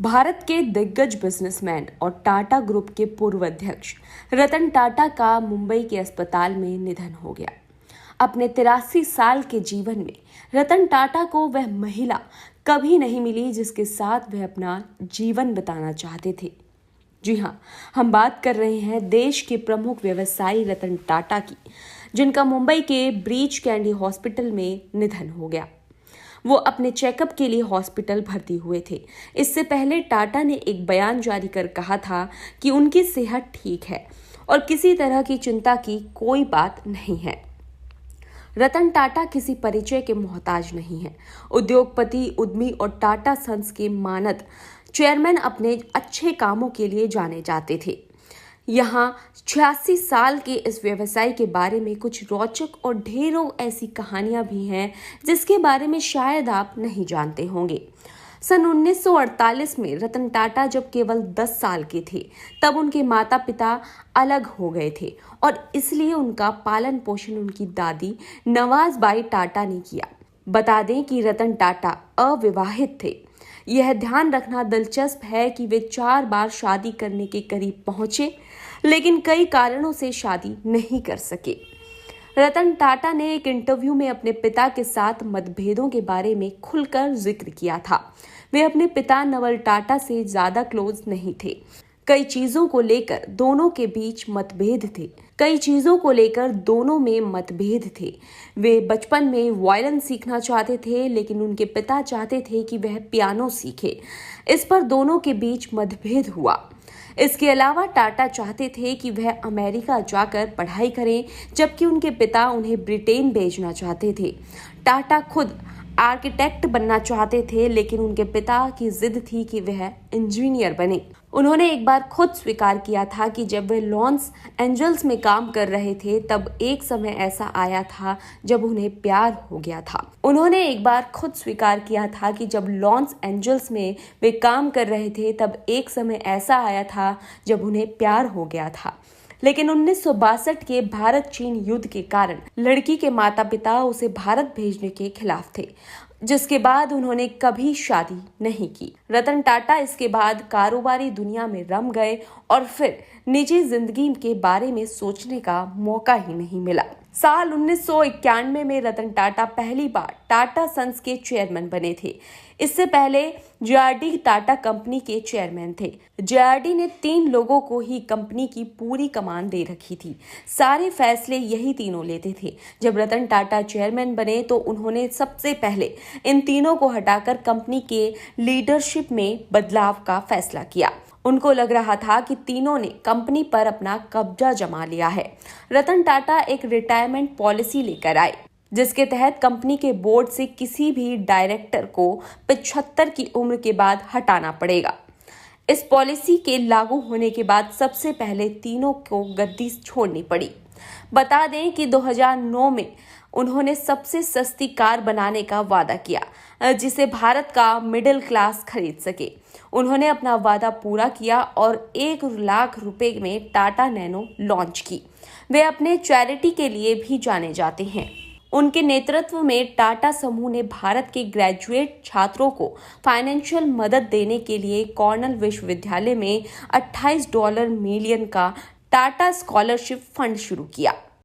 भारत के दिग्गज बिजनेसमैन और टाटा ग्रुप के पूर्व अध्यक्ष रतन टाटा का मुंबई के अस्पताल में निधन हो गया। अपने 83 साल के जीवन में रतन टाटा को वह महिला कभी नहीं मिली जिसके साथ वह अपना जीवन बिताना चाहते थे। जी हाँ, हम बात कर रहे हैं देश के प्रमुख व्यवसायी रतन टाटा की, जिनका मुंबई के ब्रीच कैंडी हॉस्पिटल में निधन हो गया। वो अपने चेकअप के लिए हॉस्पिटल भर्ती हुए थे। इससे पहले टाटा ने एक बयान जारी कर कहा था कि उनकी सेहत ठीक है और किसी तरह की चिंता की कोई बात नहीं है। रतन टाटा किसी परिचय के मोहताज नहीं है। उद्योगपति, उद्यमी और टाटा सन्स के मानद चेयरमैन अपने अच्छे कामों के लिए जाने जाते थे। यहाँ 86 साल के इस व्यवसाय के बारे में कुछ रोचक और ढेरों ऐसी कहानियां भी हैं जिसके बारे में शायद आप नहीं जानते होंगे। सन 1948 में रतन टाटा जब केवल 10 साल के थे, तब उनके माता पिता अलग हो गए थे और इसलिए उनका पालन पोषण उनकी दादी नवाज़बाई टाटा ने किया। बता दें कि रतन टाटा अविवाहित थे। यह ध्यान रखना दिलचस्प है कि वे 4 बार शादी करने के करीब पहुंचे, लेकिन कई कारणों से शादी नहीं कर सके। रतन टाटा ने एक इंटरव्यू में अपने पिता के साथ मतभेदों के बारे में खुलकर जिक्र किया था। वे अपने पिता नवल टाटा से ज्यादा क्लोज नहीं थे। कई चीजों को लेकर दोनों में मतभेद थे। वे बचपन में वायलिन सीखना चाहते थे, लेकिन उनके पिता चाहते थे कि वह पियानो सीखे। इस पर दोनों के बीच मतभेद हुआ। इसके अलावा टाटा चाहते थे कि वह अमेरिका जाकर पढ़ाई करें, जबकि उनके पिता उन्हें ब्रिटेन भेजना चाहते थे। टाटा खुद आर्किटेक्ट बनना चाहते थे, लेकिन उनके पिता की जिद थी कि वह इंजीनियर बने। उन्होंने एक बार खुद स्वीकार किया था कि जब वे लॉस एंजल्स में काम कर रहे थे, तब एक समय ऐसा आया था जब उन्हें प्यार हो गया था। लेकिन 1962 के भारत चीन युद्ध के कारण लड़की के माता पिता उसे भारत भेजने के खिलाफ थे, जिसके बाद उन्होंने कभी शादी नहीं की। रतन टाटा इसके बाद कारोबारी दुनिया में रम गए और फिर निजी जिंदगी के बारे में सोचने का मौका ही नहीं मिला। साल 1991 में रतन टाटा पहली बार टाटा सन्स के चेयरमैन बने थे। इससे पहले जेआरडी टाटा कंपनी के चेयरमैन थे। जेआरडी ने 3 लोगों को ही कंपनी की पूरी कमान दे रखी थी। सारे फैसले यही तीनों लेते थे। जब रतन टाटा चेयरमैन बने तो उन्होंने सबसे पहले इन तीनों को हटाकर कंपनी के लीडरशिप में बदलाव का फैसला किया। उनको लग रहा था कि तीनों ने कंपनी पर अपना कब्जा जमा लिया है। रतन टाटा एक रिटायरमेंट पॉलिसी लेकर आए, जिसके तहत कंपनी के बोर्ड से किसी भी डायरेक्टर को 75 की उम्र के बाद हटाना पड़ेगा। इस पॉलिसी के लागू होने के बाद सबसे पहले तीनों को गद्दी छोड़नी पड़ी। बता दें कि 2009 में उन्होंने सबसे सस्ती कार बनाने का वादा किया, जिसे भारत का मिडिल क्लास खरीद सके। उन्होंने अपना वादा पूरा किया और 1 लाख रुपए में टाटा नैनो लॉन्च की। वे अपने चैरिटी के लिए भी जाने जाते हैं। उनके नेतृत्व में टाटा समूह ने भारत के ग्रेजुएट छात्रों को फाइनेंशियल मदद देने के लिए कॉर्नेल विश्वविद्यालय में $28 मिलियन का टाटा स्कॉलरशिप फंड शुरू किया।